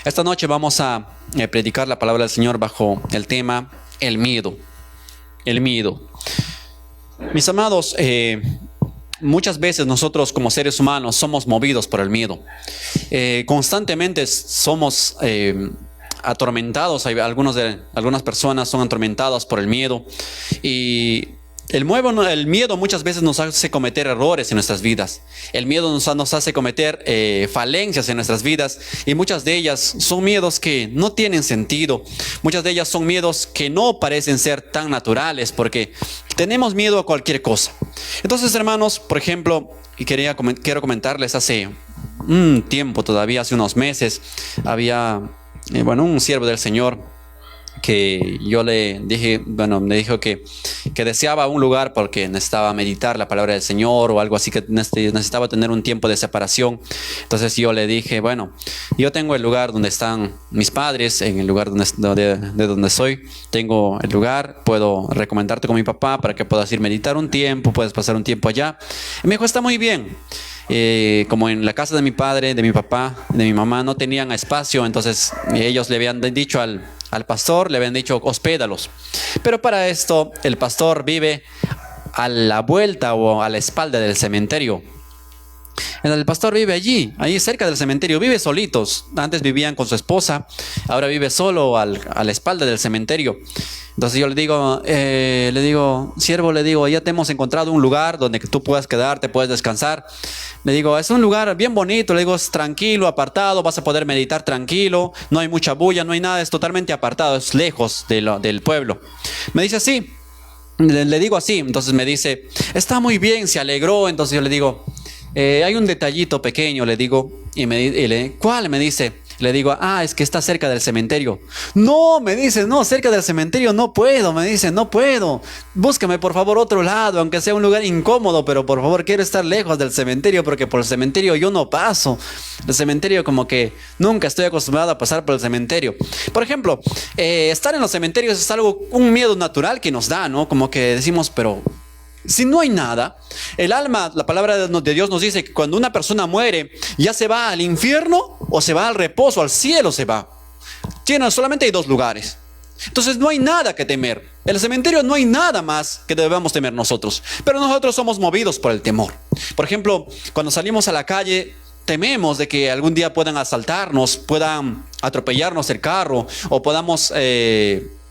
Esta noche vamos a predicar la palabra del Señor bajo el tema el miedo. El miedo. Mis amados, muchas veces nosotros como seres humanos somos movidos por el miedo. Constantemente somos atormentados. Algunas personas son atormentadas por el miedo. Y el miedo muchas veces nos hace cometer errores en nuestras vidas. El miedo nos hace cometer falencias en nuestras vidas. Y muchas de ellas son miedos que no tienen sentido. Muchas de ellas son miedos que no parecen ser tan naturales porque tenemos miedo a cualquier cosa. Entonces, hermanos, por ejemplo, quiero comentarles hace un tiempo todavía, hace unos meses, había un siervo del Señor que yo le dije, me dijo que deseaba un lugar porque necesitaba meditar la palabra del Señor o algo así, que necesitaba tener un tiempo de separación. Entonces yo le dije, yo tengo el lugar donde están mis padres, en el lugar de donde soy, tengo el lugar, puedo recomendarte con mi papá para que puedas ir a meditar un tiempo, puedes pasar un tiempo allá. Y me dijo, está muy bien. Como en la casa de mi padre, de mi papá, de mi mamá no tenían espacio, entonces ellos le habían dicho al pastor, le habían dicho hospédalos. Pero para esto el pastor vive a la vuelta o a la espalda del cementerio. El pastor vive allí cerca del cementerio, vive solitos. Antes vivían con su esposa, ahora vive solo a la espalda del cementerio. Entonces yo le digo, siervo, ya te hemos encontrado un lugar donde tú puedas quedarte, puedes descansar. Le digo, es un lugar bien bonito, le digo, es tranquilo, apartado, vas a poder meditar tranquilo, no hay mucha bulla, no hay nada, es totalmente apartado, es lejos del pueblo. Me dice así, le digo así, entonces me dice, está muy bien, se alegró. Entonces yo le digo, hay un detallito pequeño, le digo, ¿cuál? Me dice. Le digo, es que está cerca del cementerio. No, me dice, no, cerca del cementerio no puedo, me dice, no puedo. Búscame por favor otro lado, aunque sea un lugar incómodo, pero por favor quiero estar lejos del cementerio porque por el cementerio yo no paso. El cementerio como que nunca estoy acostumbrado a pasar por el cementerio. Por ejemplo, estar en los cementerios es un miedo natural que nos da, ¿no? Como que decimos, pero si no hay nada, el alma, la palabra de Dios nos dice que cuando una persona muere, ya se va al infierno o se va al reposo, al cielo se va. Solamente hay dos lugares. Entonces no hay nada que temer. En el cementerio no hay nada más que debamos temer nosotros. Pero nosotros somos movidos por el temor. Por ejemplo, cuando salimos a la calle, tememos de que algún día puedan asaltarnos, puedan atropellarnos el carro o podamos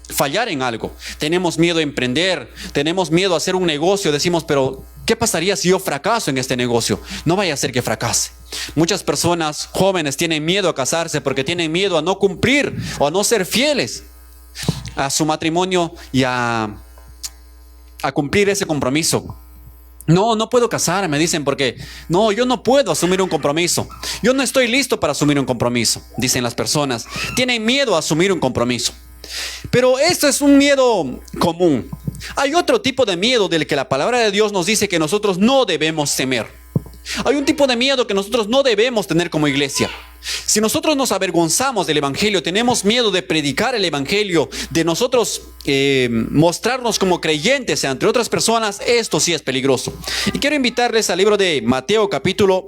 fallar en algo. Tenemos miedo a emprender, tenemos miedo a hacer un negocio. Decimos, pero ¿qué pasaría si yo fracaso en este negocio? No vaya a ser que fracase. Muchas personas jóvenes tienen miedo a casarse porque tienen miedo a no cumplir o a no ser fieles a su matrimonio y a cumplir ese compromiso. No puedo casarme, me dicen, porque yo no puedo asumir un compromiso. Yo no estoy listo para asumir un compromiso, dicen las personas. Tienen miedo a asumir un compromiso. Pero esto es un miedo común. Hay otro tipo de miedo del que la palabra de Dios nos dice que nosotros no debemos temer. Hay un tipo de miedo que nosotros no debemos tener como iglesia. Si nosotros nos avergonzamos del evangelio, tenemos miedo de predicar el evangelio, de nosotros mostrarnos como creyentes entre otras personas, esto sí es peligroso. Y quiero invitarles al libro de Mateo capítulo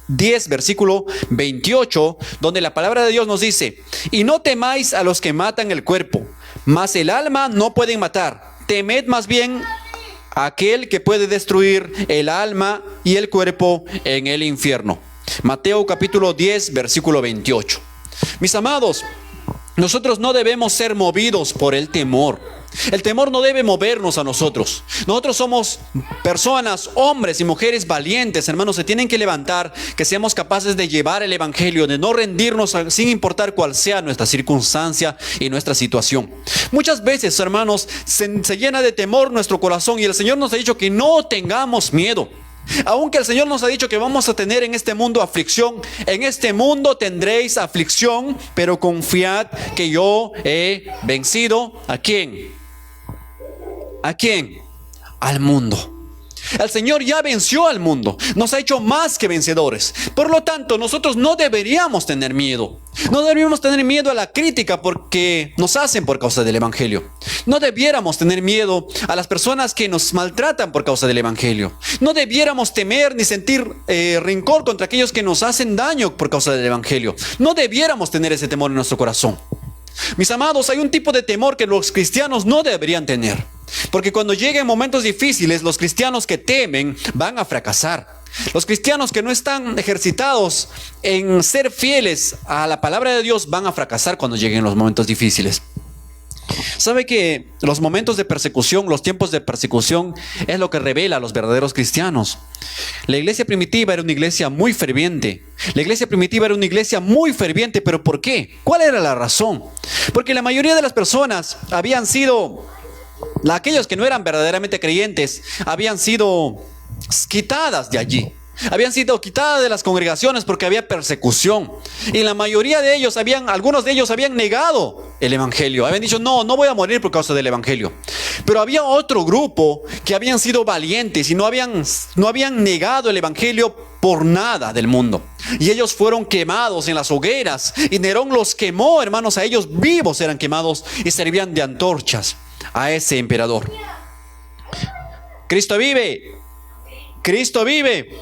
10, versículo 28, donde la palabra de Dios nos dice: y no temáis a los que matan el cuerpo, mas el alma no pueden matar. Temed más bien a aquel que puede destruir el alma y el cuerpo en el infierno. Mateo capítulo 10, versículo 28. Mis amados, nosotros no debemos ser movidos por el temor. El temor no debe movernos a nosotros. Nosotros somos personas, hombres y mujeres valientes, hermanos. Se tienen que levantar, que seamos capaces de llevar el evangelio, de no rendirnos sin importar cuál sea nuestra circunstancia y nuestra situación. Muchas veces, hermanos, se llena de temor nuestro corazón y el Señor nos ha dicho que no tengamos miedo. Aunque el Señor nos ha dicho que vamos a tener en este mundo aflicción, en este mundo tendréis aflicción, pero confiad que yo he vencido. ¿A quién? ¿A quién? Al mundo. El Señor ya venció al mundo, nos ha hecho más que vencedores. Por lo tanto, nosotros no deberíamos tener miedo. No deberíamos tener miedo a la crítica porque nos hacen por causa del Evangelio. No debiéramos tener miedo a las personas que nos maltratan por causa del Evangelio. No debiéramos temer ni sentir rencor contra aquellos que nos hacen daño por causa del Evangelio. No debiéramos tener ese temor en nuestro corazón. Mis amados, hay un tipo de temor que los cristianos no deberían tener. Porque cuando lleguen momentos difíciles, los cristianos que temen van a fracasar. Los cristianos que no están ejercitados en ser fieles a la palabra de Dios van a fracasar cuando lleguen los momentos difíciles. ¿Sabe que los momentos de persecución, los tiempos de persecución es lo que revela a los verdaderos cristianos? La iglesia primitiva era una iglesia muy ferviente. La iglesia primitiva era una iglesia muy ferviente, ¿pero por qué? ¿Cuál era la razón? Porque la mayoría de las personas habían sido, aquellos que no eran verdaderamente creyentes, habían sido quitadas de allí. Habían sido quitadas de las congregaciones porque había persecución. Y la mayoría de ellos algunos de ellos habían negado el Evangelio. Habían dicho, no voy a morir por causa del Evangelio. Pero había otro grupo que habían sido valientes y no habían negado el Evangelio por nada del mundo. Y ellos fueron quemados en las hogueras. Y Nerón los quemó, hermanos, a ellos vivos eran quemados y servían de antorchas a ese emperador. Cristo vive. Cristo vive.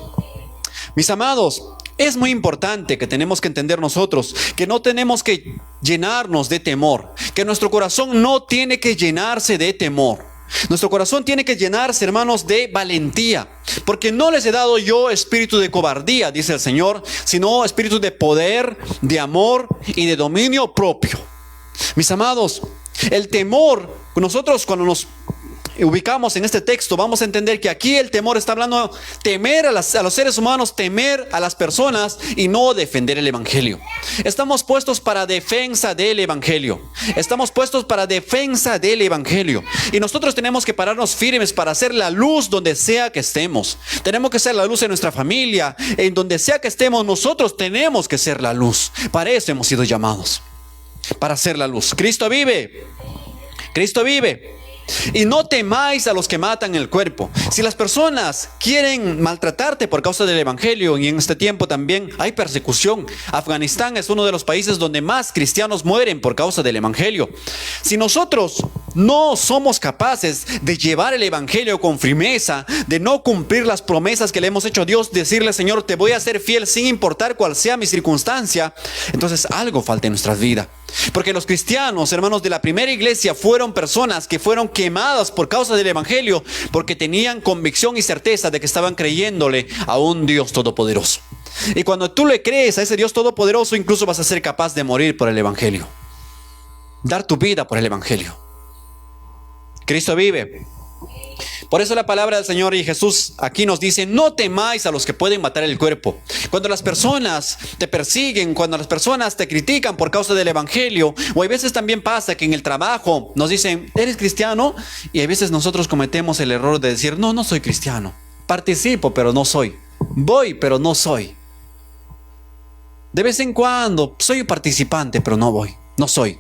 Mis amados, es muy importante que tenemos que entender nosotros que no tenemos que llenarnos de temor, que nuestro corazón no tiene que llenarse de temor. Nuestro corazón tiene que llenarse, hermanos, de valentía, porque no les he dado yo espíritu de cobardía, dice el Señor, sino espíritu de poder, de amor y de dominio propio. Mis amados, el temor, nosotros cuando nos ubicamos en este texto, vamos a entender que aquí el temor está hablando de temer a los seres humanos, temer a las personas y no defender el Evangelio. Estamos puestos para defensa del Evangelio. Estamos puestos para defensa del Evangelio. Y nosotros tenemos que pararnos firmes para hacer la luz donde sea que estemos. Tenemos que ser la luz en nuestra familia, en donde sea que estemos, nosotros tenemos que ser la luz. Para eso hemos sido llamados, para ser la luz. Cristo vive. Cristo vive. Y no temáis a los que matan el cuerpo. Si las personas quieren maltratarte por causa del Evangelio, y en este tiempo también hay persecución. Afganistán es uno de los países donde más cristianos mueren por causa del Evangelio. Si nosotros no somos capaces de llevar el Evangelio con firmeza, de no cumplir las promesas que le hemos hecho a Dios, decirle, Señor, te voy a ser fiel sin importar cuál sea mi circunstancia, entonces algo falta en nuestras vidas. Porque los cristianos, hermanos de la primera iglesia, fueron personas que fueron quemadas por causa del Evangelio, porque tenían convicción y certeza de que estaban creyéndole a un Dios todopoderoso. Y cuando tú le crees a ese Dios todopoderoso, incluso vas a ser capaz de morir por el Evangelio, dar tu vida por el Evangelio. Cristo vive. Por eso la palabra del Señor y Jesús aquí nos dice, no temáis a los que pueden matar el cuerpo. Cuando las personas te persiguen, cuando las personas te critican por causa del Evangelio, o hay veces también pasa que en el trabajo nos dicen, ¿eres cristiano? Y hay veces nosotros cometemos el error de decir, no soy cristiano. Participo, pero no soy. Voy, pero no soy. De vez en cuando soy participante, pero no voy, no soy.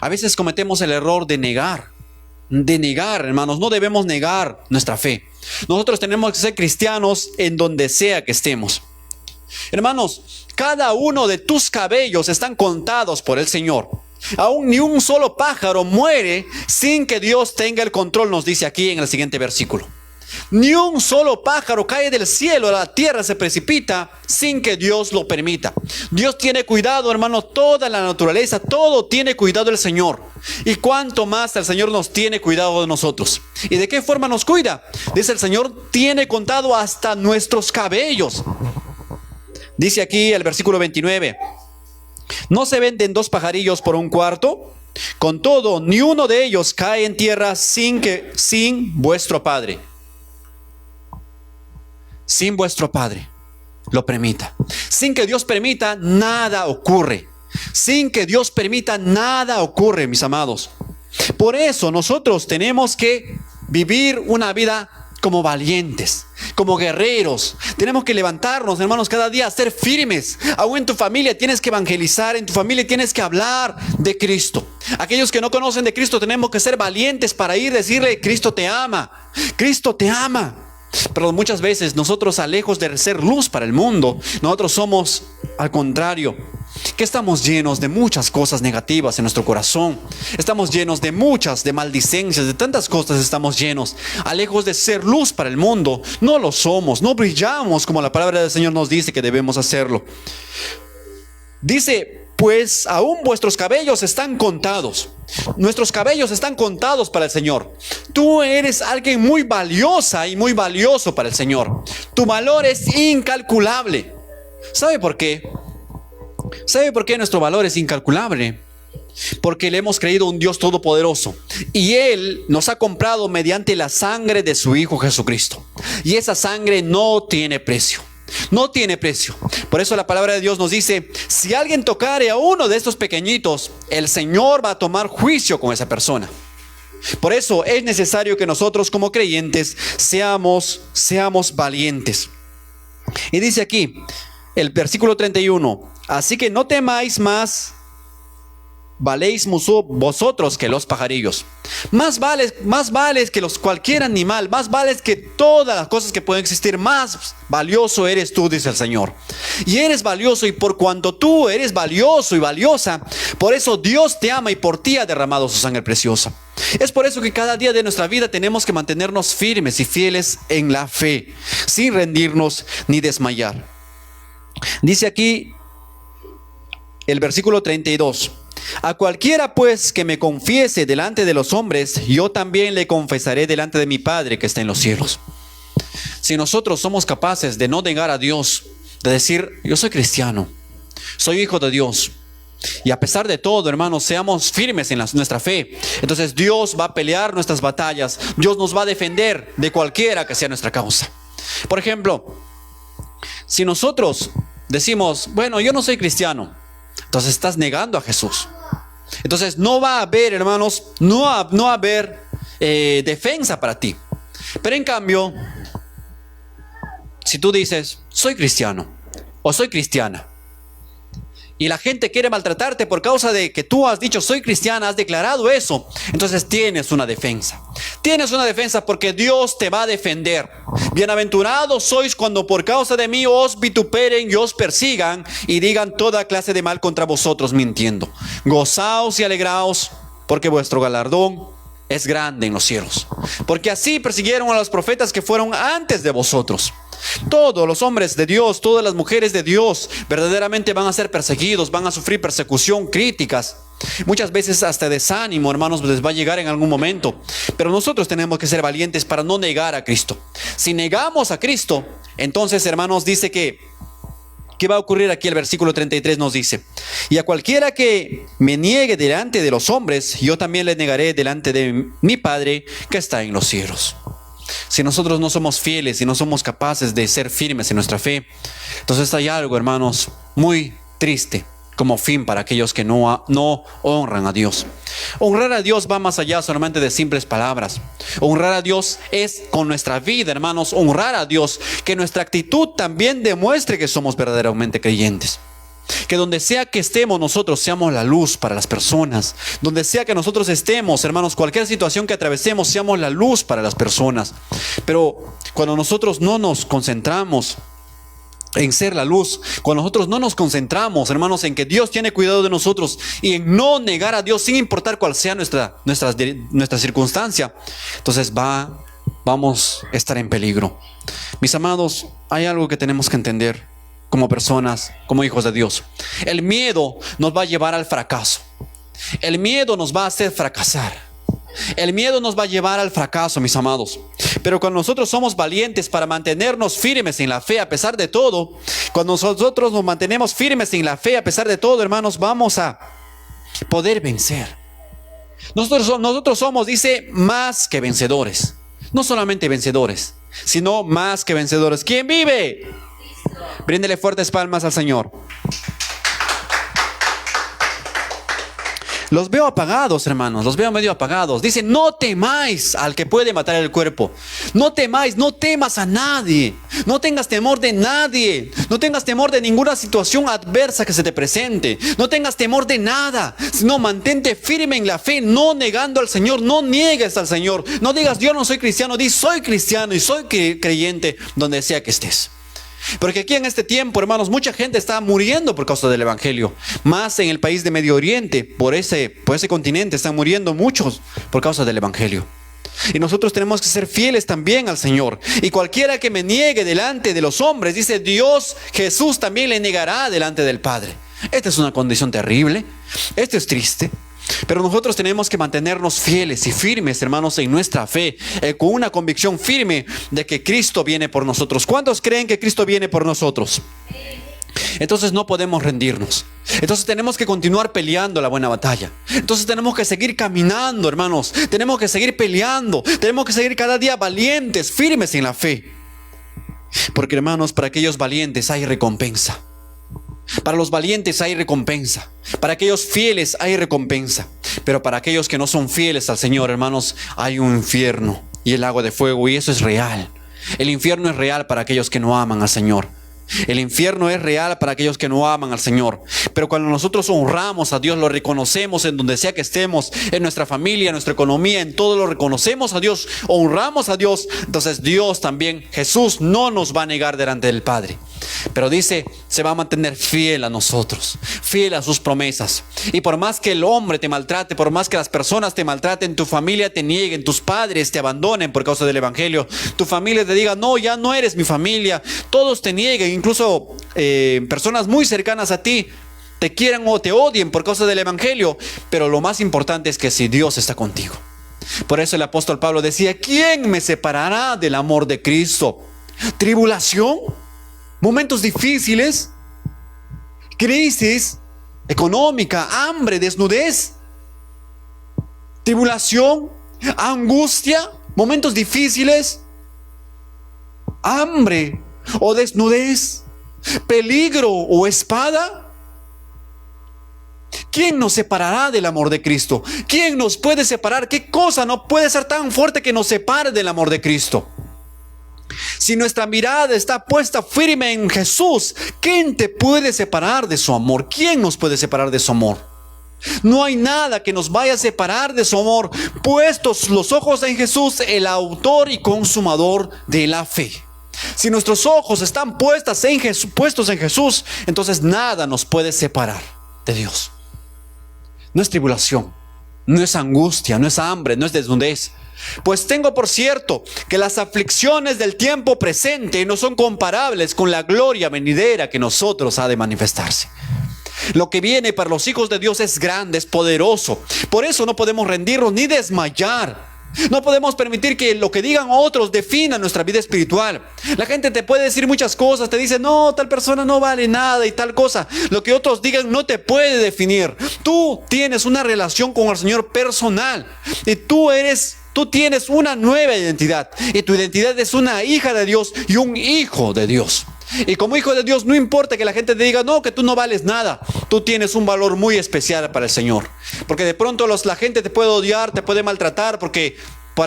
A veces cometemos el error de negar, hermanos. No debemos negar nuestra fe. Nosotros tenemos que ser cristianos en donde sea que estemos. Hermanos, cada uno de tus cabellos están contados por el Señor. Aún ni un solo pájaro muere sin que Dios tenga el control, nos dice aquí en el siguiente versículo. Ni un solo pájaro cae del cielo a la tierra, se precipita sin que Dios lo permita. Dios tiene cuidado, hermano, toda la naturaleza, todo tiene cuidado el Señor. Y cuánto más el Señor nos tiene cuidado de nosotros. ¿Y de qué forma nos cuida? Dice el Señor, tiene contado hasta nuestros cabellos. Dice aquí el versículo 29. ¿No se venden 2 pajarillos por un cuarto? Con todo, ni uno de ellos cae en tierra sin vuestro Padre. Sin vuestro Padre lo permita. Sin que Dios permita, nada ocurre. Sin que Dios permita, nada ocurre, mis amados. Por eso nosotros tenemos que vivir una vida como valientes, como guerreros. Tenemos que levantarnos, hermanos, cada día a ser firmes. Aún en tu familia tienes que evangelizar, en tu familia tienes que hablar de Cristo. Aquellos que no conocen de Cristo tenemos que ser valientes para ir a decirle: Cristo te ama, Cristo te ama. Pero muchas veces nosotros, lejos de ser luz para el mundo, nosotros somos al contrario, que estamos llenos de muchas cosas negativas en nuestro corazón. Estamos llenos de de maldicencias, de tantas cosas estamos llenos. Lejos de ser luz para el mundo, no lo somos, no brillamos como la palabra del Señor nos dice que debemos hacerlo. Dice: pues aún vuestros cabellos están contados. Nuestros cabellos están contados para el Señor. Tú eres alguien muy valiosa y muy valioso para el Señor. Tu valor es incalculable. ¿Sabe por qué? ¿Sabe por qué nuestro valor es incalculable? Porque le hemos creído a un Dios todopoderoso, y Él nos ha comprado mediante la sangre de su Hijo Jesucristo. Y esa sangre no tiene precio. No tiene precio. Por eso la palabra de Dios nos dice: si alguien tocare a uno de estos pequeñitos, el Señor va a tomar juicio con esa persona. Por eso es necesario que nosotros como creyentes seamos valientes. Y dice aquí el versículo 31: así que no temáis más, valéis vosotros que los pajarillos. Más vales que cualquier animal, más vales que todas las cosas que pueden existir. Más valioso eres tú, dice el Señor. Y eres valioso, y por cuanto tú eres valioso y valiosa, por eso Dios te ama y por ti ha derramado su sangre preciosa. Es por eso que cada día de nuestra vida tenemos que mantenernos firmes y fieles en la fe, sin rendirnos ni desmayar. Dice aquí el versículo 32: a cualquiera pues que me confiese delante de los hombres, yo también le confesaré delante de mi Padre que está en los cielos. Si nosotros somos capaces de no negar a Dios, de decir: yo soy cristiano, soy hijo de Dios, y a pesar de todo, hermanos, seamos firmes en nuestra fe, entonces Dios va a pelear nuestras batallas. Dios nos va a defender de cualquiera que sea nuestra causa. Por ejemplo, si nosotros decimos: bueno, yo no soy cristiano, entonces estás negando a Jesús. Entonces no va a haber, hermanos, no va a haber defensa para ti. Pero en cambio, si tú dices: soy cristiano o soy cristiana, y la gente quiere maltratarte por causa de que tú has dicho: soy cristiana, has declarado eso, entonces tienes una defensa. Tienes una defensa porque Dios te va a defender. Bienaventurados sois cuando por causa de mí os vituperen y os persigan y digan toda clase de mal contra vosotros mintiendo. Gozaos y alegraos, porque vuestro galardón es grande en los cielos. Porque así persiguieron a los profetas que fueron antes de vosotros. Todos los hombres de Dios, todas las mujeres de Dios verdaderamente van a ser perseguidos, van a sufrir persecución, críticas, muchas veces hasta desánimo, hermanos, les va a llegar en algún momento. Pero nosotros tenemos que ser valientes para no negar a Cristo. Si negamos a Cristo, entonces, hermanos, dice que ¿qué va a ocurrir aquí? El versículo 33 nos dice: y a cualquiera que me niegue delante de los hombres, yo también le negaré delante de mi Padre que está en los cielos. Si nosotros no somos fieles y no somos capaces de ser firmes en nuestra fe, entonces hay algo, hermanos, muy triste como fin para aquellos que no honran a Dios. Honrar a Dios va más allá solamente de simples palabras. Honrar a Dios es con nuestra vida, hermanos. Honrar a Dios, que nuestra actitud también demuestre que somos verdaderamente creyentes. Que donde sea que estemos nosotros seamos la luz para las personas. Donde sea que nosotros estemos, hermanos, cualquier situación que atravesemos, seamos la luz para las personas. Pero cuando nosotros no nos concentramos en ser la luz, cuando nosotros no nos concentramos, hermanos, en que Dios tiene cuidado de nosotros y en no negar a Dios sin importar cuál sea nuestra circunstancia, entonces vamos a estar en peligro. Mis amados, hay algo que tenemos que entender como personas, como hijos de Dios. El miedo nos va a llevar al fracaso. El miedo nos va a hacer fracasar. El miedo nos va a llevar al fracaso, mis amados. Pero cuando nosotros somos valientes para mantenernos firmes en la fe a pesar de todo, cuando nosotros nos mantenemos firmes en la fe a pesar de todo, hermanos, vamos a poder vencer. Nosotros somos, dice, más que vencedores. No solamente vencedores, sino más que vencedores. ¿Quién vive? Bríndele fuertes palmas al Señor. Los veo apagados, hermanos, los veo medio apagados. Dice, no temáis al que puede matar el cuerpo. No temáis, no temas a nadie. No tengas temor de nadie. No tengas temor de ninguna situación adversa que se te presente. No tengas temor de nada, sino mantente firme en la fe, no negando al Señor. No niegues al Señor. No digas, yo no soy cristiano. Di, soy cristiano y soy creyente donde sea que estés. Porque aquí en este tiempo, hermanos, mucha gente está muriendo por causa del Evangelio. Más en el país de Medio Oriente, por ese continente, están muriendo muchos por causa del Evangelio. Y nosotros tenemos que ser fieles también al Señor. Y cualquiera que me niegue delante de los hombres, dice Dios, Jesús también le negará delante del Padre. Esta es una condición terrible. Esto es triste. Pero nosotros tenemos que mantenernos fieles y firmes, hermanos, en nuestra fe, con una convicción firme de que Cristo viene por nosotros. ¿Cuántos creen que Cristo viene por nosotros? Entonces no podemos rendirnos. Entonces tenemos que continuar peleando la buena batalla. Entonces tenemos que seguir caminando, hermanos. Tenemos que seguir peleando. Tenemos que seguir cada día valientes, firmes en la fe. Porque, hermanos, para aquellos valientes hay recompensa. Para los valientes hay recompensa. Para aquellos fieles hay recompensa. Pero para aquellos que no son fieles al Señor, hermanos, hay un infierno y el lago de fuego. Y eso es real. El infierno es real para aquellos que no aman al Señor. El infierno es real para aquellos que no aman al Señor. Pero cuando nosotros honramos a Dios, lo reconocemos en donde sea que estemos, en nuestra familia, en nuestra economía, en todo lo reconocemos a Dios, honramos a Dios, entonces Dios también, Jesús, no nos va a negar delante del Padre. Pero dice, se va a mantener fiel a nosotros, fiel a sus promesas. Y por más que el hombre te maltrate, por más que las personas te maltraten, tu familia te nieguen, tus padres te abandonen por causa del Evangelio, tu familia te diga, no, ya no eres mi familia, todos te nieguen, incluso personas muy cercanas a ti te quieran o te odien por causa del Evangelio. Pero lo más importante es que si Dios está contigo. Por eso el apóstol Pablo decía, ¿quién me separará del amor de Cristo? ¿Tribulación? ¿Momentos difíciles? ¿Crisis económica? ¿Hambre? ¿Desnudez? ¿Tribulación? ¿Angustia? ¿Momentos difíciles? ¿Hambre o desnudez? ¿Peligro o espada? ¿Quién nos separará del amor de Cristo? ¿Quién nos puede separar? ¿Qué cosa no puede ser tan fuerte que nos separe del amor de Cristo? Si nuestra mirada está puesta firme en Jesús, ¿quién te puede separar de su amor? ¿Quién nos puede separar de su amor? No hay nada que nos vaya a separar de su amor. Puestos los ojos en Jesús, el autor y consumador de la fe. Si nuestros ojos están puestos en Jesús, entonces nada nos puede separar de Dios. No es tribulación, no es angustia, no es hambre, no es desnudez. Pues tengo por cierto que las aflicciones del tiempo presente no son comparables con la gloria venidera que nosotros ha de manifestarse. Lo que viene para los hijos de Dios es grande, es poderoso. Por eso no podemos rendirnos ni desmayar. No podemos permitir que lo que digan otros defina nuestra vida espiritual. La gente te puede decir muchas cosas, te dice, no, tal persona no vale nada y tal cosa. Lo que otros digan no te puede definir. Tú tienes una relación con el Señor personal y tú tienes una nueva identidad. Y tu identidad es una hija de Dios y un hijo de Dios. Y como hijo de Dios no importa que la gente te diga, no, que tú no vales nada. Tú tienes un valor muy especial para el Señor. Porque de pronto la gente te puede odiar, te puede maltratar, porque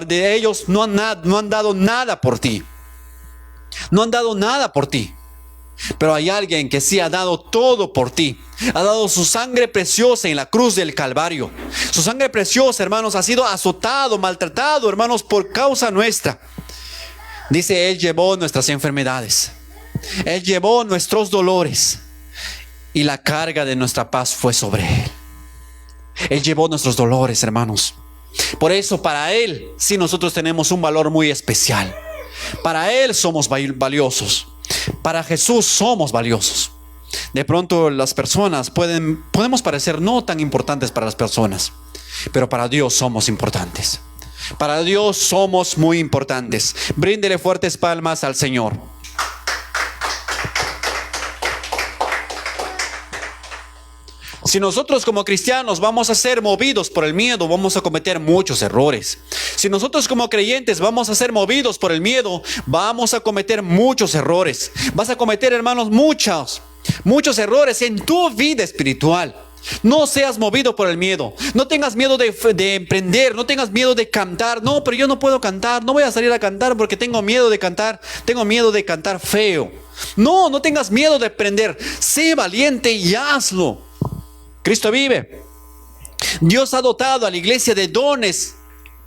de ellos no han dado nada por ti. No han dado nada por ti. Pero hay alguien que sí ha dado todo por ti. Ha dado su sangre preciosa en la cruz del Calvario. Su sangre preciosa, hermanos, ha sido azotado, maltratado, hermanos, por causa nuestra. Dice, Él llevó nuestras enfermedades. Él llevó nuestros dolores y la carga de nuestra paz fue sobre Él. Él llevó nuestros dolores, hermanos. Por eso para Él sí nosotros tenemos un valor muy especial. Para Él somos valiosos. Para Jesús somos valiosos. De pronto las personas podemos parecer no tan importantes para las personas, pero para Dios somos importantes. Para Dios somos muy importantes. Bríndele fuertes palmas al Señor. Si nosotros como cristianos vamos a ser movidos por el miedo, vamos a cometer muchos errores. Si nosotros como creyentes vamos a ser movidos por el miedo, vamos a cometer muchos errores. Vas a cometer, hermanos, muchos errores en tu vida espiritual. No seas movido por el miedo. No tengas miedo de emprender. No tengas miedo de cantar. No, pero yo no puedo cantar. No voy a salir a cantar porque tengo miedo de cantar. Tengo miedo de cantar feo. No, no tengas miedo de emprender. Sé valiente y hazlo. Cristo vive. Dios ha dotado a la iglesia de dones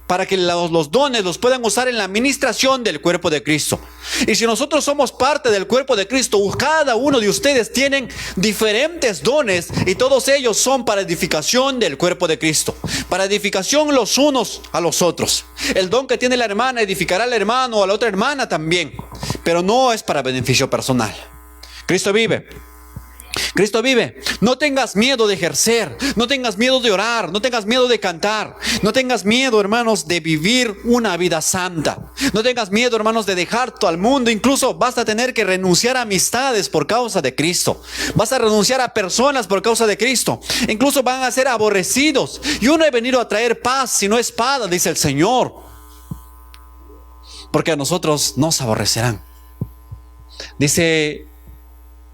para que los dones los puedan usar en la administración del cuerpo de Cristo. Y si nosotros somos parte del cuerpo de Cristo, cada uno de ustedes tienen diferentes dones y todos ellos son para edificación del cuerpo de Cristo, para edificación los unos a los otros. El don que tiene la hermana edificará al hermano o a la otra hermana también, pero no es para beneficio personal. Cristo vive. Cristo vive. No tengas miedo de ejercer, no tengas miedo de orar, no tengas miedo de cantar, no tengas miedo, hermanos, de vivir una vida santa. No tengas miedo, hermanos, de dejar todo al mundo. Incluso vas a tener que renunciar a amistades por causa de Cristo. Vas a renunciar a personas por causa de Cristo. Incluso van a ser aborrecidos. Yo no he venido a traer paz sino espada, dice el Señor, porque a nosotros nos aborrecerán. Dice: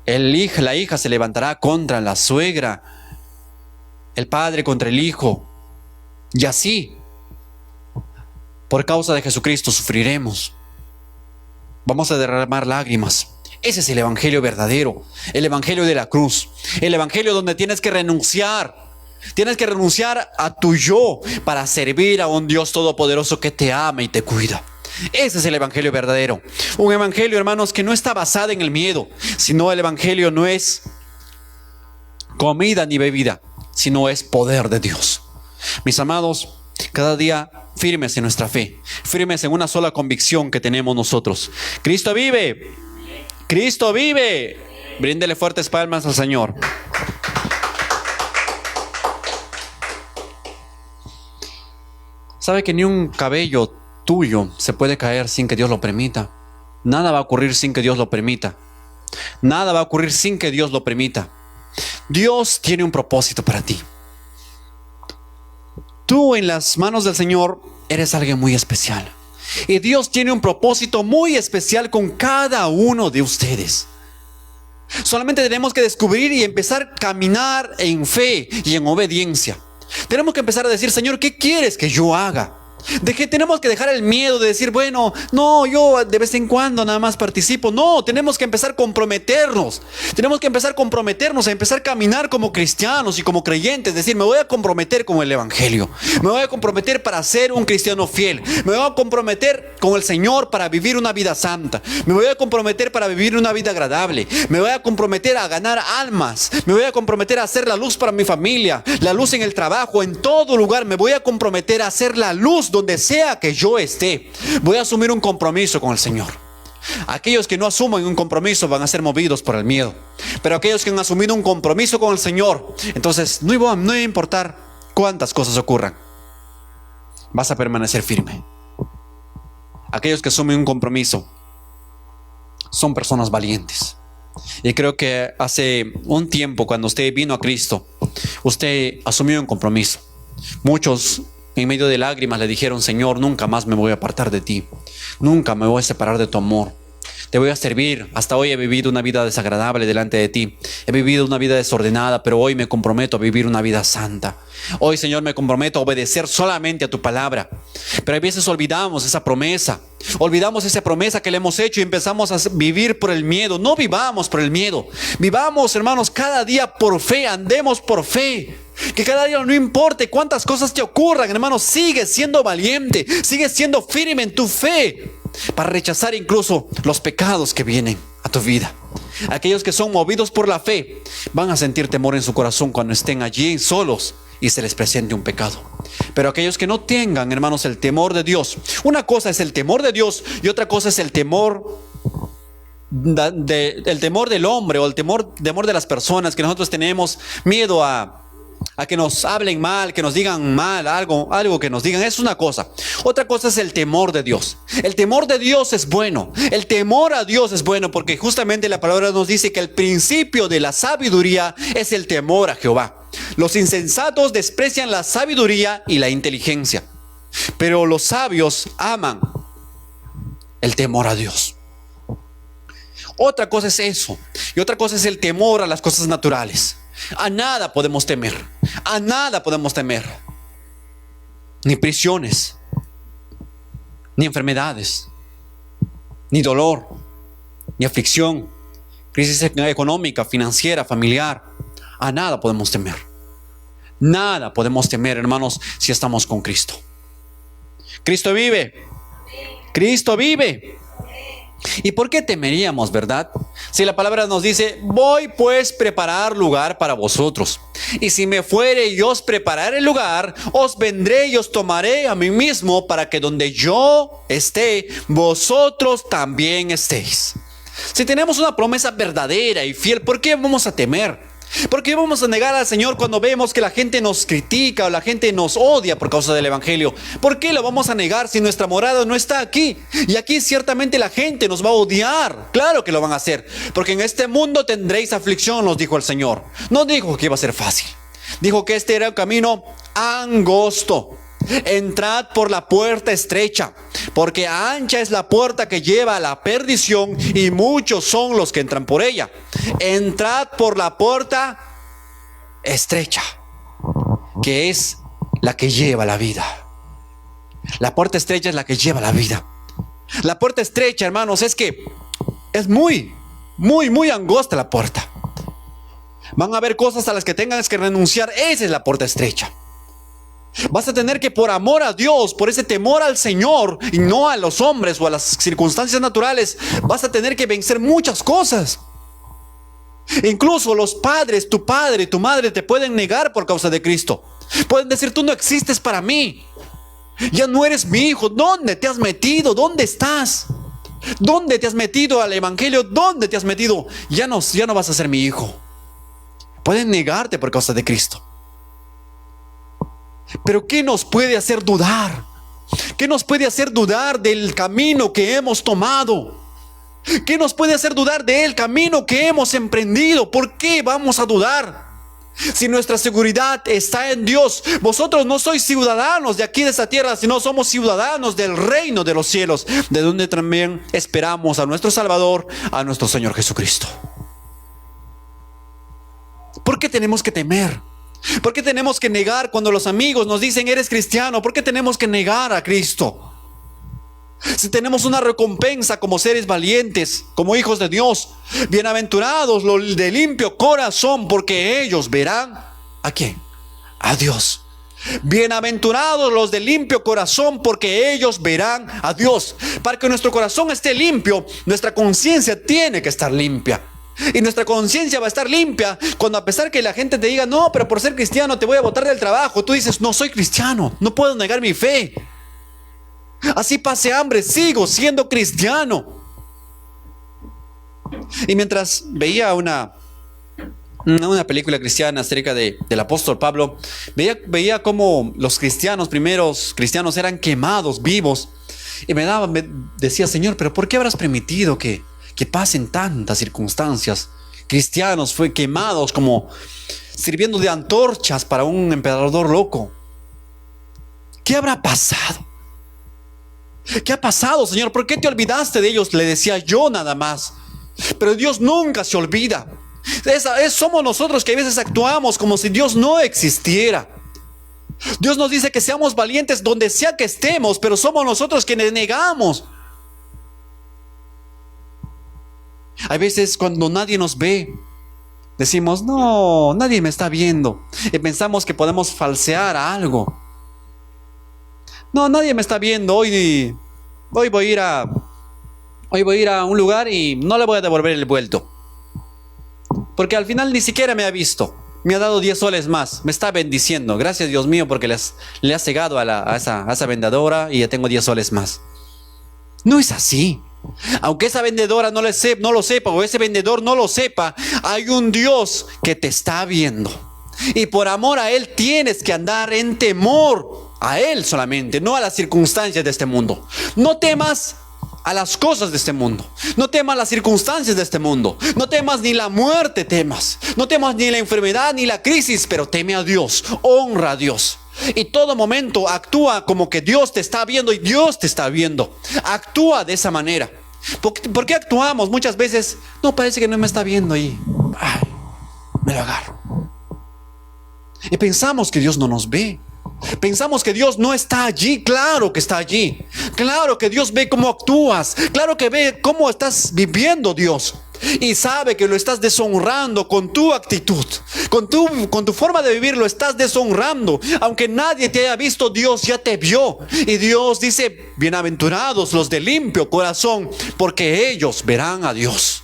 la hija se levantará contra la suegra, el padre contra el hijo, y así, por causa de Jesucristo, sufriremos. Vamos a derramar lágrimas. Ese es el evangelio verdadero, el evangelio de la cruz, el evangelio donde tienes que renunciar. Tienes que renunciar a tu yo para servir a un Dios todopoderoso que te ama y te cuida. Ese es el evangelio verdadero. Un evangelio, hermanos, que no está basado en el miedo, sino el evangelio no es comida ni bebida, sino es poder de Dios. Mis amados, cada día firmes en nuestra fe, firmes en una sola convicción que tenemos nosotros: Cristo vive. Cristo vive. Bríndele fuertes palmas al Señor. ¿Sabe que ni un cabello tuyo se puede caer sin que Dios lo permita? Nada va a ocurrir sin que Dios lo permita. Nada va a ocurrir sin que Dios lo permita. Dios tiene un propósito para ti. Tú, en las manos del Señor, eres alguien muy especial. Y Dios tiene un propósito muy especial con cada uno de ustedes. Solamente tenemos que descubrir y empezar a caminar en fe y en obediencia. Tenemos que empezar a decir: Señor, ¿qué quieres que yo haga? Tenemos que dejar el miedo de decir: bueno, no, yo de vez en cuando nada más participo. No, tenemos que empezar a comprometernos. Tenemos que empezar a comprometernos, a empezar a caminar como cristianos y como creyentes. Decir: me voy a comprometer con el evangelio. Me voy a comprometer para ser un cristiano fiel. Me voy a comprometer con el Señor para vivir una vida santa. Me voy a comprometer para vivir una vida agradable. Me voy a comprometer a ganar almas. Me voy a comprometer a hacer la luz para mi familia, la luz en el trabajo, en todo lugar. Me voy a comprometer a hacer la luz donde sea que yo esté. Voy a asumir un compromiso con el Señor. Aquellos que no asumen un compromiso van a ser movidos por el miedo. Pero aquellos que han asumido un compromiso con el Señor, entonces no va a importar cuántas cosas ocurran, vas a permanecer firme. Aquellos que asumen un compromiso son personas valientes. Y creo que hace un tiempo, cuando usted vino a Cristo, usted asumió un compromiso. Muchos, en medio de lágrimas, le dijeron: Señor, nunca más me voy a apartar de ti. Nunca me voy a separar de tu amor. Te voy a servir. Hasta hoy he vivido una vida desagradable delante de ti. He vivido una vida desordenada, pero hoy me comprometo a vivir una vida santa. Hoy, Señor, me comprometo a obedecer solamente a tu palabra. Pero a veces olvidamos esa promesa. Olvidamos esa promesa que le hemos hecho y empezamos a vivir por el miedo. No vivamos por el miedo. Vivamos, hermanos, cada día por fe. Andemos por fe. Que cada día, no importe cuántas cosas te ocurran, hermanos, sigue siendo valiente, sigue siendo firme en tu fe para rechazar incluso los pecados que vienen a tu vida. Aquellos que son movidos por la fe van a sentir temor en su corazón cuando estén allí solos y se les presente un pecado. Pero aquellos que no tengan, hermanos, el temor de Dios, una cosa es el temor de Dios y otra cosa es el temor del hombre, o el temor de las personas, que nosotros tenemos miedo a que nos hablen mal, que nos digan mal, algo que nos digan. Es una cosa. Otra cosa es el temor de Dios. El temor de Dios es bueno. El temor a Dios es bueno, porque justamente la palabra nos dice que el principio de la sabiduría es el temor a Jehová. Los insensatos desprecian la sabiduría y la inteligencia, pero los sabios aman el temor a Dios. Otra cosa es eso, y otra cosa es el temor a las cosas naturales. A nada podemos temer. A nada podemos temer. Ni prisiones, ni enfermedades, ni dolor, ni aflicción, crisis económica, financiera, familiar. A nada podemos temer. Nada podemos temer, hermanos, si estamos con Cristo. Cristo vive. Cristo vive. ¿Y por qué temeríamos, verdad? Si la palabra nos dice: voy pues a preparar lugar para vosotros. Y si me fuere y os prepararé el lugar, os vendré y os tomaré a mí mismo, para que donde yo esté, vosotros también estéis. Si tenemos una promesa verdadera y fiel, ¿por qué vamos a temer? ¿Por qué vamos a negar al Señor cuando vemos que la gente nos critica o la gente nos odia por causa del Evangelio? ¿Por qué lo vamos a negar si nuestra morada no está aquí? Y aquí ciertamente la gente nos va a odiar. Claro que lo van a hacer. Porque en este mundo tendréis aflicción, nos dijo el Señor. No dijo que iba a ser fácil. Dijo que este era un camino angosto. Entrad por la puerta estrecha, porque ancha es la puerta que lleva a la perdición, y muchos son los que entran por ella. Entrad por la puerta estrecha, que es la que lleva la vida. La puerta estrecha es la que lleva la vida. La puerta estrecha, hermanos, es que es muy angosta la puerta. Van a haber cosas a las que tengas que renunciar. Esa es la puerta estrecha. Vas a tener que, por amor a Dios, por ese temor al Señor y no a los hombres o a las circunstancias naturales, vas a tener que vencer muchas cosas. Incluso los padres, tu padre, tu madre, te pueden negar por causa de Cristo. Pueden decir: tú no existes para mí. Ya no eres mi hijo. ¿Dónde te has metido? ¿Dónde estás? ¿Dónde te has metido al Evangelio? ¿Dónde te has metido? Ya no vas a ser mi hijo. Pueden negarte por causa de Cristo. Pero ¿qué nos puede hacer dudar? ¿Qué nos puede hacer dudar del camino que hemos tomado? ¿Qué nos puede hacer dudar del camino que hemos emprendido? ¿Por qué vamos a dudar? Si nuestra seguridad está en Dios. Vosotros no sois ciudadanos de aquí de esta tierra, sino somos ciudadanos del reino de los cielos, de donde también esperamos a nuestro Salvador, a nuestro Señor Jesucristo. ¿Por qué tenemos que temer? ¿Por qué tenemos que negar cuando los amigos nos dicen: eres cristiano? ¿Por qué tenemos que negar a Cristo? Si tenemos una recompensa como seres valientes, como hijos de Dios. Bienaventurados los de limpio corazón, porque ellos verán ¿a quién? A Dios. Bienaventurados los de limpio corazón, porque ellos verán a Dios. Para que nuestro corazón esté limpio, nuestra conciencia tiene que estar limpia. Y nuestra conciencia va a estar limpia cuando, a pesar que la gente te diga: no, pero por ser cristiano te voy a botar del trabajo, tú dices: no soy cristiano, no puedo negar mi fe. Así pase hambre, sigo siendo cristiano. Y mientras veía una película cristiana acerca del apóstol Pablo, veía cómo los primeros cristianos eran quemados vivos. Y me decía: Señor, pero ¿por qué habrás permitido que pasen tantas circunstancias? Cristianos fue quemados como sirviendo de antorchas para un emperador loco. ¿Qué habrá pasado? ¿Qué ha pasado, Señor? ¿Por qué te olvidaste de ellos? Le decía yo nada más. Pero Dios nunca se olvida. Somos nosotros que a veces actuamos como si Dios no existiera. Dios nos dice que seamos valientes donde sea que estemos, pero somos nosotros quienes negamos. Hay veces cuando nadie nos ve, decimos: no, nadie me está viendo. Y pensamos que podemos falsear algo. No, nadie me está viendo. Hoy voy a ir a un lugar y no le voy a devolver el vuelto. Porque al final ni siquiera me ha visto. Me ha dado 10 soles más. Me está bendiciendo. Gracias, Dios mío, porque le ha cegado a esa vendedora y ya tengo 10 soles más. No es así. Aunque esa vendedora no lo sepa, o ese vendedor no lo sepa, hay un Dios que te está viendo. Y por amor a Él tienes que andar en temor a Él solamente, no a las circunstancias de este mundo. No temas a las cosas de este mundo. No temas las circunstancias de este mundo. No temas ni la muerte, no temas ni la enfermedad ni la crisis, pero teme a Dios, honra a Dios. Y todo momento actúa como que Dios te está viendo y Dios te está viendo. Actúa de esa manera. ¿Por qué actuamos muchas veces? No, parece que no me está viendo y me lo agarro. Y pensamos que Dios no nos ve. Pensamos que Dios no está allí. Claro que está allí. Claro que Dios ve cómo actúas. Claro que ve cómo estás viviendo, Dios. Y sabe que lo estás deshonrando con tu actitud, con tu forma de vivir. Lo estás deshonrando. Aunque nadie te haya visto, Dios ya te vio. Y Dios dice: bienaventurados los de limpio corazón, porque ellos verán a Dios.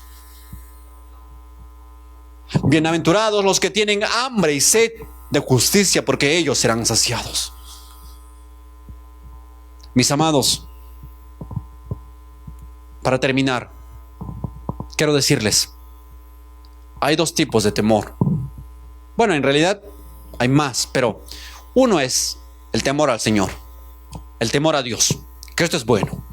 Bienaventurados los que tienen hambre y sed de justicia, porque ellos serán saciados. Mis amados, para terminar, quiero decirles, hay dos tipos de temor. Bueno, en realidad hay más, pero uno es el temor al Señor, el temor a Dios, que esto es bueno.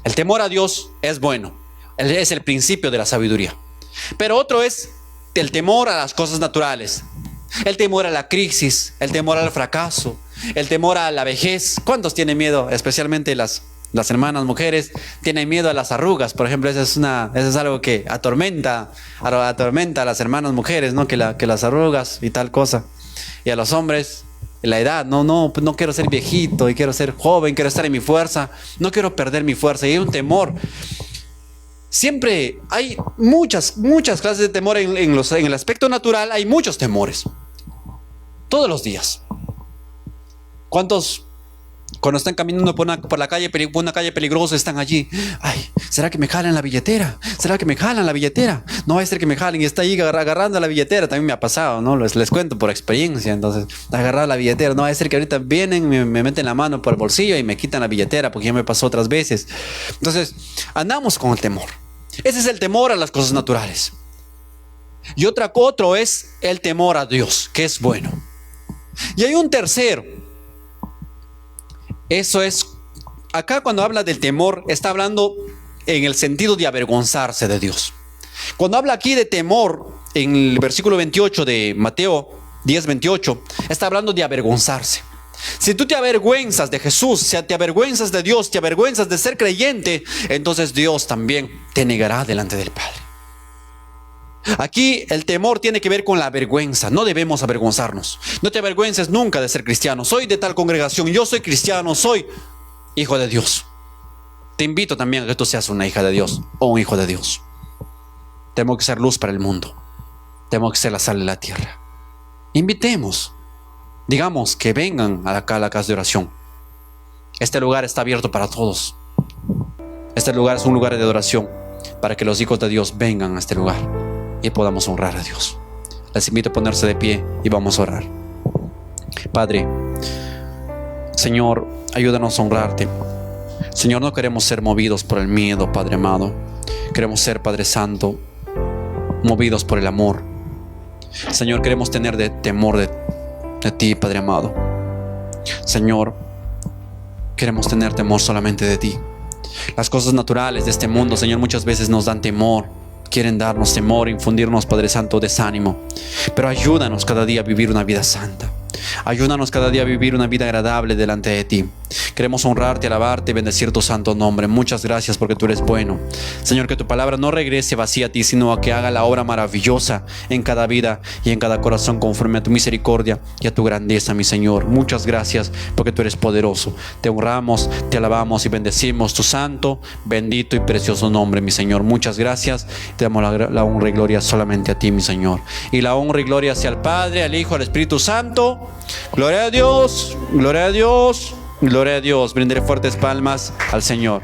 El temor a Dios es bueno, es el principio de la sabiduría. Pero otro es el temor a las cosas naturales, el temor a la crisis, el temor al fracaso, el temor a la vejez. ¿Cuántos tienen miedo? Especialmente las hermanas mujeres tienen miedo a las arrugas, por ejemplo. Eso es algo que atormenta a las hermanas mujeres, ¿no? Que las arrugas y tal cosa. Y a los hombres, la edad, no quiero ser viejito y quiero ser joven, quiero estar en mi fuerza, no quiero perder mi fuerza. Y hay un temor. Siempre hay muchas clases de temor en el aspecto natural. Hay muchos temores todos los días. ¿Cuántos, cuando están caminando por una calle peligrosa, están allí? Ay, ¿será que me jalan la billetera? ¿Será que me jalan la billetera? No va a ser que me jalen. Y está ahí agarrando la billetera. También me ha pasado, ¿no? Les cuento por experiencia. Entonces, agarrar la billetera. No va a ser que ahorita vienen, me meten la mano por el bolsillo y me quitan la billetera, porque ya me pasó otras veces. Entonces, andamos con el temor. Ese es el temor a las cosas naturales. Y otro es el temor a Dios, que es bueno. Y hay un tercero. Eso es, acá cuando habla del temor, está hablando en el sentido de avergonzarse de Dios. Cuando habla aquí de temor, en el versículo 28 de Mateo 10:28, está hablando de avergonzarse. Si tú te avergüenzas de Jesús, si te avergüenzas de Dios, te avergüenzas de ser creyente, entonces Dios también te negará delante del Padre. Aquí el temor tiene que ver con la vergüenza. No debemos avergonzarnos. No te avergüences nunca de ser cristiano. Soy de tal congregación, yo soy cristiano, soy hijo de Dios. Te invito también a que tú seas una hija de Dios o un hijo de Dios. Tenemos que ser luz para el mundo. Tenemos que ser la sal de la tierra. Invitemos. Digamos que vengan acá a la casa de oración. Este lugar está abierto para todos. Este lugar es un lugar de adoración para que los hijos de Dios vengan a este lugar y podamos honrar a Dios. Les invito a ponerse de pie y vamos a orar. Padre, Señor, ayúdanos a honrarte. Señor, no queremos ser movidos por el miedo, Padre amado. Queremos ser, Padre Santo, movidos por el amor. Señor, queremos tener temor de ti, Padre amado. Señor, queremos tener temor solamente de ti. Las cosas naturales de este mundo, Señor, muchas veces nos dan temor. Quieren darnos temor, infundirnos, Padre Santo, desánimo. Pero ayúdanos cada día a vivir una vida santa. Ayúdanos cada día a vivir una vida agradable delante de ti. Queremos honrarte, alabarte y bendecir tu santo nombre. Muchas gracias porque tú eres bueno. Señor, que tu palabra no regrese vacía a ti, sino a que haga la obra maravillosa en cada vida y en cada corazón, conforme a tu misericordia y a tu grandeza, mi Señor. Muchas gracias porque tú eres poderoso. Te honramos, te alabamos y bendecimos tu santo, bendito y precioso nombre, mi Señor. Muchas gracias. Te damos la honra y gloria solamente a ti, mi Señor. Y la honra y gloria sea al Padre, al Hijo, al Espíritu Santo. Gloria a Dios, gloria a Dios, gloria a Dios. Brindaré fuertes palmas al Señor.